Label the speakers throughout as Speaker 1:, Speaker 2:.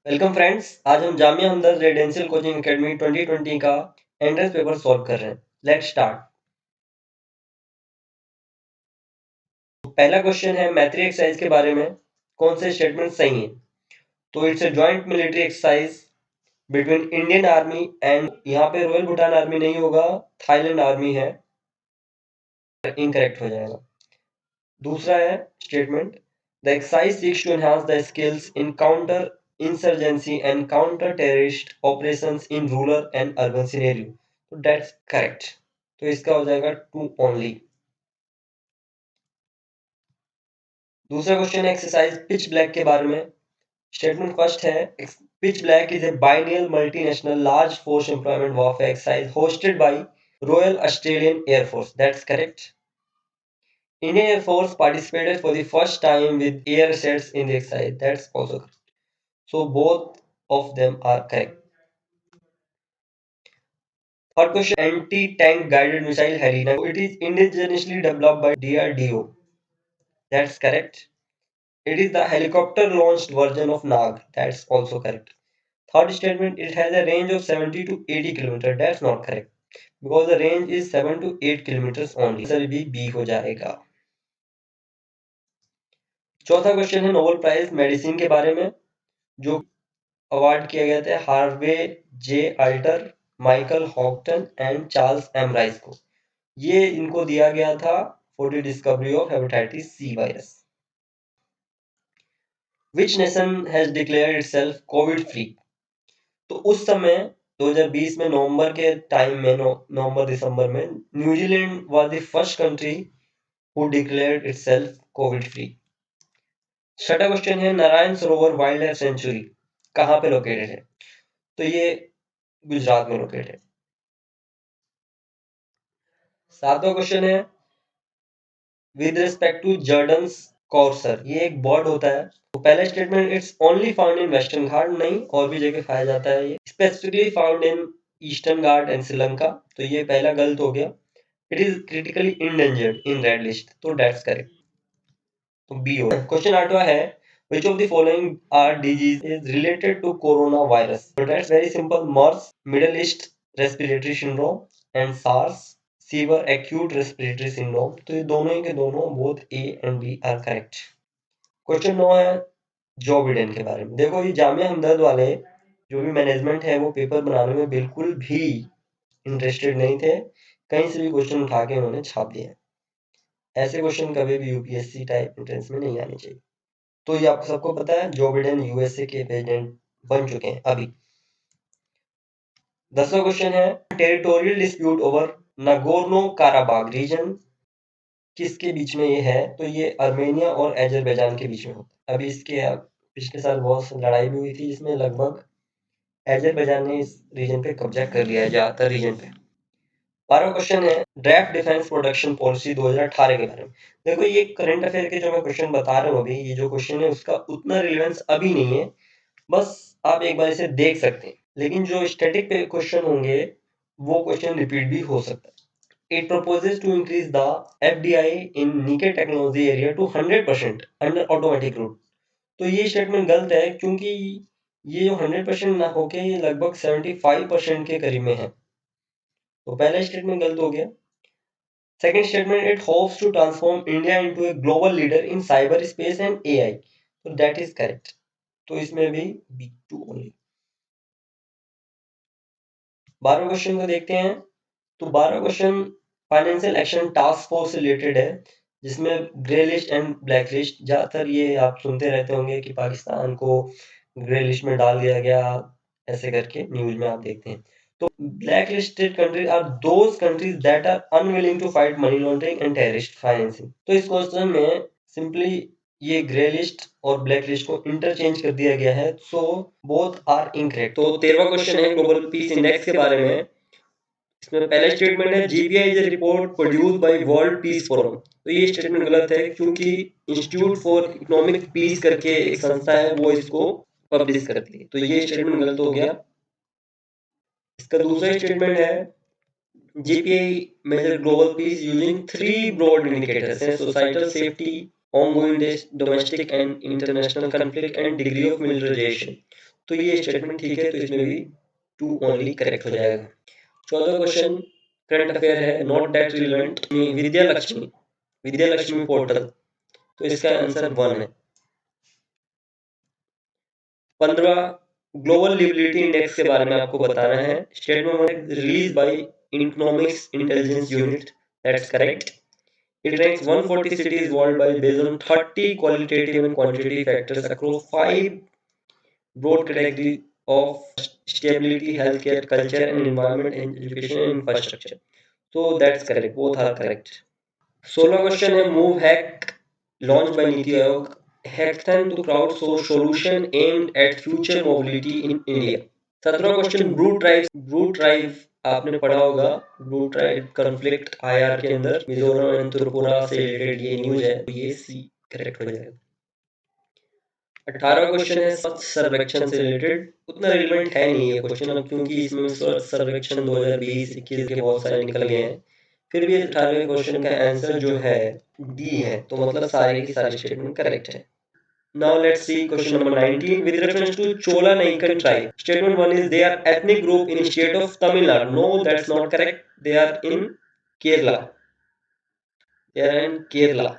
Speaker 1: Welcome friends. आज हम जामिया हमदर्द residential coaching academy 2020 का एंट्रेंस पेपर सॉल्व कर रहे हैं। Let's start. पहला क्वेश्चन है मैत्री एक्सरसाइज के बारे में कौन से स्टेटमेंट सही हैं। तो it's a joint military exercise between Indian army and, यहाँ पे रॉयल भूटान आर्मी नहीं होगा, थाईलैंड आर्मी है, इनकरेक्ट हो जाएगा। दूसरा है statement the exercise seeks to enhance the skills in counter insurgency and counter terrorist operations in rural and urban scenario. तो दैट्स करेक्ट। तो इसका हो जाएगा टू ओनली। दूसरा क्वेश्चन है एक्सरसाइज पिच ब्लैक के बारे में। स्टेटमेंट फर्स्ट है pitch black is a biennial multinational large force employment warfare exercise hosted by Royal Australian air force. That's correct. Indian Air Force participated for the first time with air assets in the exercise. That's also correct. So both of them are correct. Third question, anti-tank guided missile Helena. It is indigenously developed by DRDO. That's correct. It is the helicopter launched version of Nag. That's also correct. Third statement, it has a range of 70 to 80 kilometers. That's not correct. Because the range is 7 to 8 kilometers only. Answer भी B हो जाएगा। चौथा question है Nobel prize medicine के बारे में जो award किया गया था Harvey J Alter, Michael Houghton and Charles M Rice को। ये इनको दिया गया था for the discovery of hepatitis C virus. Which nation has declared itself covid free. तो उस समय 2020 में नवंबर के टाइम में नवंबर दिसंबर में New Zealand was the first country who declared itself covid free. छठा क्वेश्चन है Narayan Sarovar wild life sanctuary कहाँ पे लोकेटेड है। तो ये गुजरात में लोकेटेड है। सातवां क्वेश्चन है with respect to Jerdon's courser, ये एक बर्ड होता है। तो पहला statement it's only found in Western Ghat, नहीं और भी जगह पाया जाता है। ये specifically found in Eastern Ghat and Sri Lanka. तो ये पहला गलत हो गया। It is critically endangered in red list. तो दैट्स करेक्ट। तो बी हो। क्वेश्चन आठवां है which of the following are disease is related to coronavirus. So that's very simple. MERS, Middle East Respiratory Syndrome, and SARS, Severe Acute Respiratory Syndrome. तो ये दोनों ही के दोनों both A and B are correct. Question 9 है Joe Biden के बारे में। देखो ये जामिया हमदर्द वाले जो भी मैनेजमेंट है वो पेपर बनाने में बिल्कुल भी इंटरेस्टेड नहीं थे। कहीं से भी क्वेश्चन उठा के उन्होंने छाप दिया। ऐसे क्वेश्चन कभी भी यूपीएससी टाइप एंट्रेंस में नहीं आने चाहिए। तो ये आपको सबको पता है जो बिडेन यूएसए के प्रेसिडेंट बन चुके हैं अभी। 10वां क्वेश्चन है territorial dispute over Nagorno Karabakh region किसके बीच में ये है। तो ये आर्मेनिया और अजरबैजान के बीच में होता है। अभी इसके पिछले साल बहुत लड़ाई भी हुई थी जिसमें लगभग अजरबैजान ने इस रीजन पे कब्जा कर लिया है, ज्यादातर रीजन पे। 12वां क्वेश्चन है ड्राफ्ट डिफेंस प्रोडक्शन पॉलिसी 2018 के बारे में। देखो ये करंट अफेयर के जो मैं क्वेश्चन बता रहा हूँ अभी, ये जो क्वेश्चन है उसका उतना रिलेवेंस अभी नहीं है, बस आप एक बार इसे देख सकते हैं। लेकिन जो स्टैटिक पे क्वेश्चन होंगे वो क्वेश्चन रिपीट भी हो सकता है। It proposes to increase the FDI in nickel technology area to 100% under automatic route। तो ये स्टेटमेंट गलत है क्योंकि ये जो 100% ना होके ये लगभग 75% के करीब में है। तो पहला स्टेटमेंट गलत हो गया। Second statement it hopes to transform India into a global leader in cyber space and AI. तो दैट इज करेक्ट। तो इसमें भी B2 ओनली। 12 क्वेश्चन को देखते हैं। तो 12 question financial action task force से रिलेटेड है जिसमें grey list and black list, ज्यादातर ये आप सुनते रहते होंगे कि पाकिस्तान को ग्रे लिस्ट में डाल दिया गया, ऐसे करके न्यूज में आप देखते हैं। तो black listed countries are those countries that are unwilling to fight money laundering and terrorist financing. तो इस क्वेश्चन में सिंपली ये ग्रे लिस्ट और ब्लैक लिस्ट को इंटरचेंज कर दिया गया है। So both are incorrect. तो 13वां क्वेश्चन है ग्लोबल पीस इंडेक्स के बारे में। इसमें पहला स्टेटमेंट है GPI is a report produced by World Peace Forum. तो ये स्टेटमेंट गलत है क्योंकि इंस्टीट्यूट फॉर इकोनॉमिक पीस करके एक संस्था है वो इसको पब्लिश करती है। तो ये स्टेटमेंट गलत हो गया। इसका दूसरा स्टेटमेंट है GPI measure global peace using 3 broad indicators हैं societal safety, ongoing domestic and international conflict and degree of militarisation. तो ये स्टेटमेंट ठीक है, तो इसमें भी 2 ओनली करेक्ट हो जाएगा। 14वां क्वेश्चन करंट अफेयर है, not that relevant. Vidya Lakshmi portal, तो इसका आंसर 1 है। 15वां ग्लोबल लिबिलिटी इंडेक्स के बारे में आपको बताना है। Statement release by economics intelligence unit, that's correct. It ranks 140 cities worldwide based on 30 qualitative and quantitative factors across 5 broad categories of stability, healthcare, culture and environment, and education and infrastructure. So that's correct. Both are correct. 16 question है, move hack launched by Niti Aayog, hackathon to crowdsource solution aimed at future mobility in India. 17वां question, brute tribe आपने पढ़ा होगा, brute tribe conflict IR के अंदर Mizoram and Tripura से related ये news है, तो ये सी करेक्ट हो जाएगा। 18वां क्वेश्चन है स्वच्छ सर्वेक्षण से रिलेटेड, उतना रिलेवेंट है नहीं ये क्वेश्चन अब, क्योंकि इसमें स्वच्छ सर्वेक्षण 2020-21 के बहुत सारे निकल गए हैं। फिर भी 18वें क्वेश्चन का आंसर जो है डी है, तो मतलब सारे की सारे स्टेटमेंट करेक्ट है। Now let's see question number 19 with reference to Chola Naikan tribe. Statement 1 is they are ethnic group in state of Tamil Nadu. No, that's not correct. They are in Kerala. They are in Kerala.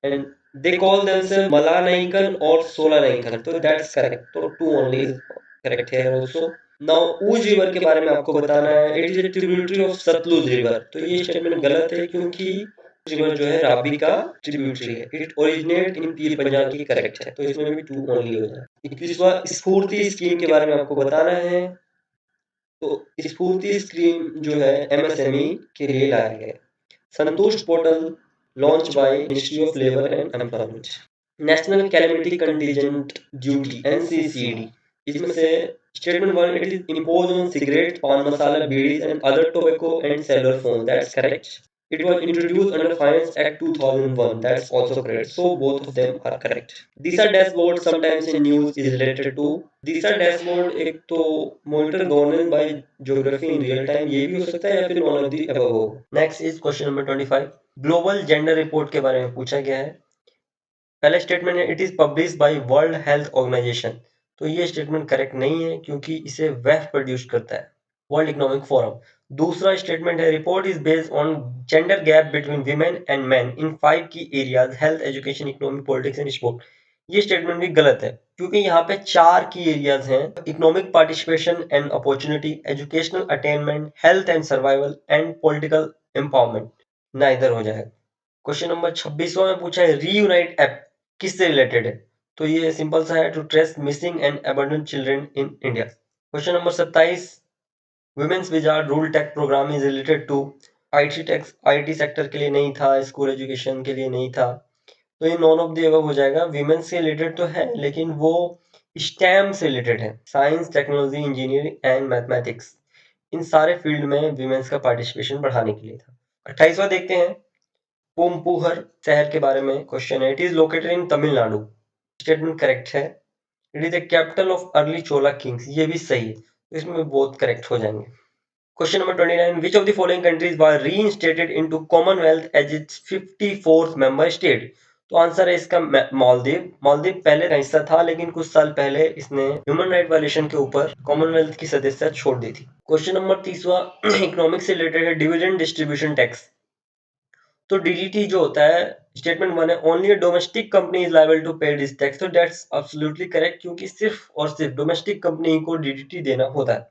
Speaker 1: And they call themselves Mala Naikan or Sola Naikan. So that's correct. So 2 only is correct here also. Now Uj river के बारे में आपको बताना है. It is a tributary of Satluj river. तो ये statement गलत है, क्योंकि रिवर जो है रावी का ट्रिब्यूटरी है। It originate in Pir Panjal की करेक्ट है, तो इसमें भी 2 ओनली हो जाए। 21वां स्फूर्ति स्कीम के बारे में आपको बताना है। तो स्फूर्ति स्कीम जो है एमएसएमई के लिए लाया गया। Santusht portal launch by ministry of labour and employment. National calamity contingent duty NCCD, इसमें से statement 1 it is impose on cigarette, paan masala, bidis and other tobacco and cellular phone, that's correct. It was introduced under Finance Act 2001. That's also correct. So both of them are correct. These are dashboard sometimes in news is related to. These are dashboard एक तो monitor governance by geography in real time, ये भी हो सकता है, या फिर one of the above हो। Next is question number 25. Global Gender Report के बारे में पूछा गया है। पहला स्टेटमेंट है it is publish by World Health Organisation, तो ये स्टेटमेंट करेक्ट नहीं है, क्योंकि इसे वेफ प्रोड्यूस करता है वर्ल्ड इकोनॉमिक फोरम। दूसरा स्टेटमेंट है report is based on gender gap between women and man in 5 की areas health, education, economy, politics and sport. ये स्टेटमेंट भी गलत है, क्योंकि यहाँ पे 4 की एरियाज हैं, economic participation and opportunity, educational attainment, health and survival and political empowerment. Neither हो जाएगा। क्वेश्चन नंबर 26वां में पूछा है रीयूनाइट ऐप किससे रिलेटेड है, तो ये सिंपल सा है, to trace missing and abandon children in India. Question number 27, women's wizard rule tech programme is related to IT sector के लिए नहीं था, स्कूल एजुकेशन के लिए नहीं था, तो ये नॉन ऑफ द अबव हो जाएगा। विमेन्स से रिलेटेड तो है, लेकिन वो स्टेम से रिलेटेड है, science, technology, engineering and mathematics, इन सारे फील्ड में विमेन्स का पार्टिसिपेशन बढ़ाने के लिए था। 28वां देखते हैं, पूमपुहर शहर के बारे में क्वेश्चन है। It is located in Tamil Nadu, statement correct है। It is the capital of early Chola kings, ये भी सही है, तो इसमें बहुत करेक्ट हो जाएंगे। Question number 29, which of the following countries were reinstated into Commonwealth as its 54th member state, तो आंसर है इसका मालदीव। मालदीव पहले का हिस्सा था, लेकिन कुछ साल पहले इसने ह्यूमन राइट वायलेशन के ऊपर कॉमनवेल्थ की सदस्यता छोड़ दी थी। क्वेश्चन नंबर 30वां इकोनॉमिक्स से रिलेटेड है, डिविडेंड डिस्ट्रीब्यूशन टैक्स, तो डीडीटी जो होता है स्टेटमेंट 1 है only domestic company is liable to pay this tax, तो दैट्स एब्सोल्युटली करेक्ट, क्योंकि सिर्फ और सिर्फ डोमेस्टिक कंपनी को डीडीटी देना होता है।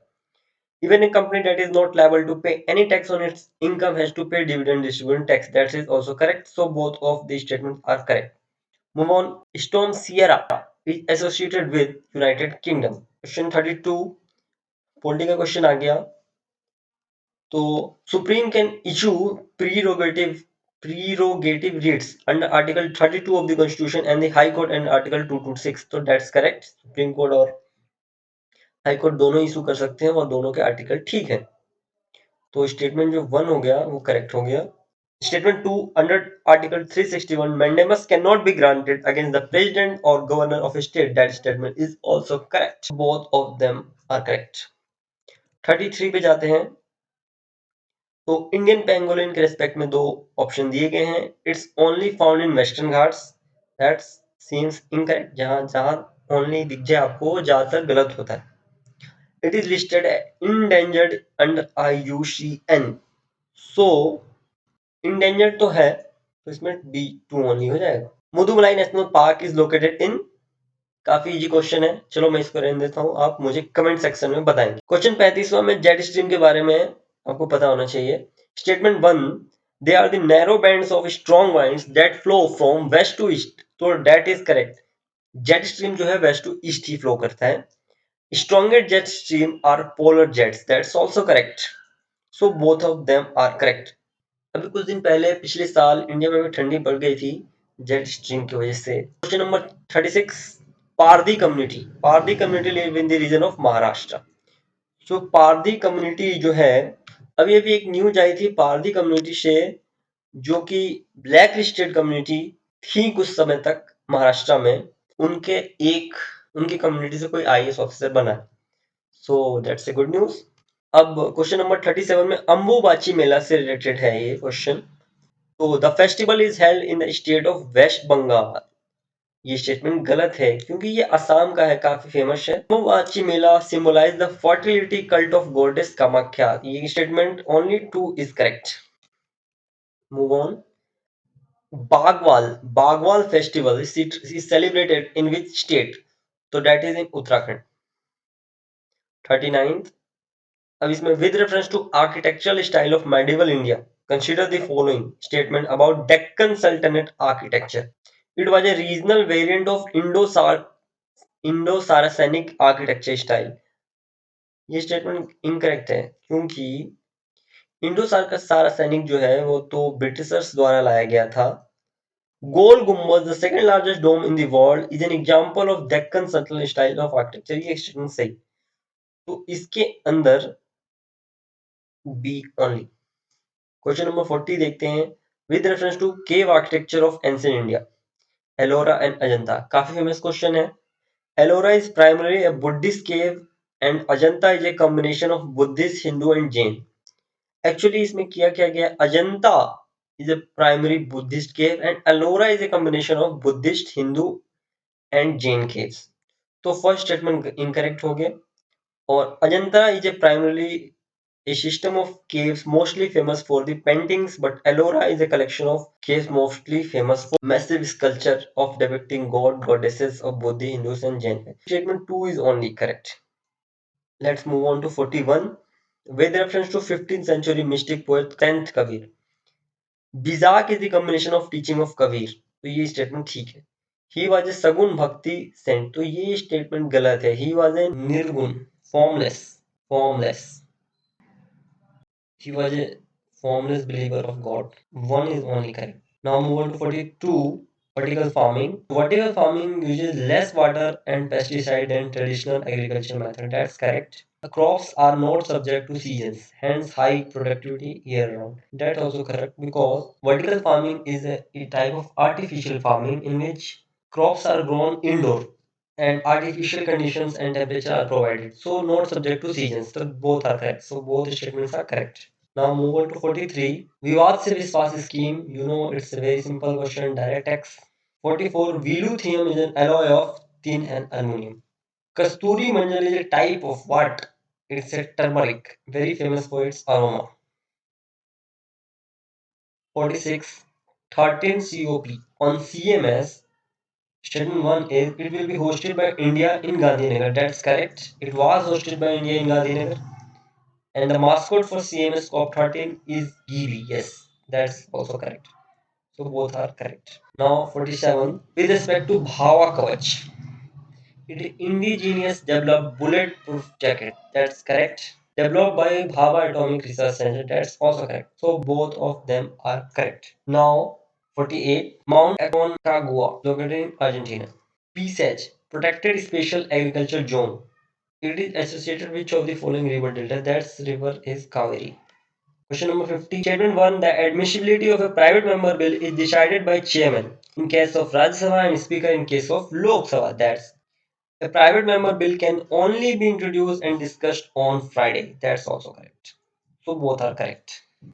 Speaker 1: Even a company that is not liable to pay any tax on its income has to pay dividend distribution tax. That is also correct. So both of these statements are correct. Move on. Storm Sierra is associated with United Kingdom. Question 32. Political question आ गया. तो Supreme can issue prerogative writs under Article 32 of the Constitution and the High Court and Article 226. So that's correct. Supreme Court और high court दोनों issue कर सकते हैं और दोनों के आर्टिकल ठीक है, तो स्टेटमेंट जो 1 हो गया वो करेक्ट हो गया। Statement 2, under article 361 mandamus cannot be granted against the president or governor of a state. That statement is also correct. Both of them are correct. 33 पे जाते हैं, तो इंडियन पेंगोलिन के रेस्पेक्ट में 2 ऑप्शन दिए गए हैं। It's only found in western Ghats, that's seems incorrect, जहां ओनली दिख जाए आपको, ज्यादातर गलत होता है। It is listed endangered under IUCN। So endangered तो है, तो इसमें B2 ओनली हो जाएगा। Mudumalai national park is located इन, काफी इजी क्वेश्चन है, चलो मैं इसको रहने देता हूँ, आप मुझे कमेंट सेक्शन में बताएंगे। क्वेश्चन 35वां में जेट स्ट्रीम के बारे में आपको पता होना चाहिए। Statement 1, they are the narrow bands of strong winds that flow from west to east, तो that is correct. Jet stream जो है वेस्ट टू ईस्ट ही फ्लो करता है। Strongest jet stream are polar jets, that's also correct. So both of them are correct. अभी कुछ दिन पहले पिछले साल इंडिया में भी ठंडी बढ़ गई थी जेट स्ट्रीम की वजह से। Question number 36, Pardhi community, Pardhi community live in the region of Maharashtra. So Pardhi community जो है, अभी अभी एक न्यूज आई थी पारधी कम्युनिटी से, जो कि ब्लैक लिस्टेड कम्युनिटी थी कुछ समय तक महाराष्ट्र में, उनके एक उनकी कम्युनिटी से कोई IAS ऑफिसर बना। So that's a good news. अब क्वेश्चन नंबर 37 में अंबुबाची मेला से रिलेटेड है ये क्वेश्चन। तो the festival is held in the state of West Bengal, ये स्टेटमेंट गलत है क्योंकि ये असम का है, काफी फेमस है। Ambubachi Mela symbolise the fertility cult of goddess Kamakhya, ये statement only 2 is correct. Move on. Bagwal, Bagwal festival is celebrated in which state, तो that is in Uttarakhand. 39th, अब इसमें with reference to architectural style of medieval India, consider the following statement about Deccan Sultanate architecture. It was a regional variant of Indo-Saracenic architecture style. ये statement incorrect है क्योंकि Indo सारासैनिक जो है वो तो Britishers द्वारा लाया गया था। गोल गुम्बद, the second largest dome in the world, is an example of Deccan Sultanate style of architecture, ये स्टेटमेंट सही। तो इसके अंदर B only। क्वेश्चन नंबर 40 देखते हैं। With reference to cave architecture of ancient India, Ellora and Ajanta, काफी फेमस क्वेश्चन है। Ellora is primarily a Buddhist cave and Ajanta is a combination of Buddhist, Hindu and Jain। Actually इसमें किया क्या गया, Ajanta is a primary Buddhist cave and Ellora is a combination of Buddhist, Hindu and Jain caves। तो first statement incorrect हो गया। और Ajanta is a primarily a system of caves mostly famous for the paintings, but Ellora is a collection of caves mostly famous for massive sculpture of depicting god, goddesses of both the Hindus and Jain। Statement 2 is only correct। Let's move on to 41. With reference to 15th century mystic poet 10th Kabir, Bizarre is the combination of teaching of Kabir, तो ये statement ठीक है। He was a सगुण भक्ति Saint, तो ये statement गलत है। He was a निर्गुण, formless, formless। He was a formless believer of God। One is only correct। Now move on to 42. Vertical farming. Vertical farming uses less water and pesticide than traditional agriculture method. That's correct। The crops are not subject to seasons, hence high productivity year round। That's also correct because vertical farming is a type of artificial farming in which crops are grown indoor and artificial conditions and temperature are provided, so not subject to seasons। So both are correct, so both statements are correct। Now move on to 43. Vivad se Viswas scheme. You know it's a very simple question, direct X। 44. Veluthium is an alloy of tin and aluminum। Kasturi manjal is a type of what? It's a turmeric, very famous for its aroma। 46. 13 COP on CMS. Statement 1 is it will be hosted by India in Gandhinagar. That's correct. It was hosted by India in Gandhinagar. And the mascot for CMS COP13 is Gibi. Yes, that's also correct. So both are correct। Now 47. With respect to Bhava Kavach, it is indigenous developed bulletproof jacket. That's correct। Developed by Bhava Atomic Research Center. That's also correct। So both of them are correct। Now 48. Mount Aconcagua, located in Argentina. PSAG, Protected Special Agriculture Zone. It is associated with which of the following river delta? That river is Kaveri। Question number 50. Statement 1. The admissibility of a private member bill is decided by chairman in case of Rajya Sabha and speaker in case of Lok Sabha. That's a private member bill can only be introduced and discussed on Friday. That's also correct। So both are correct।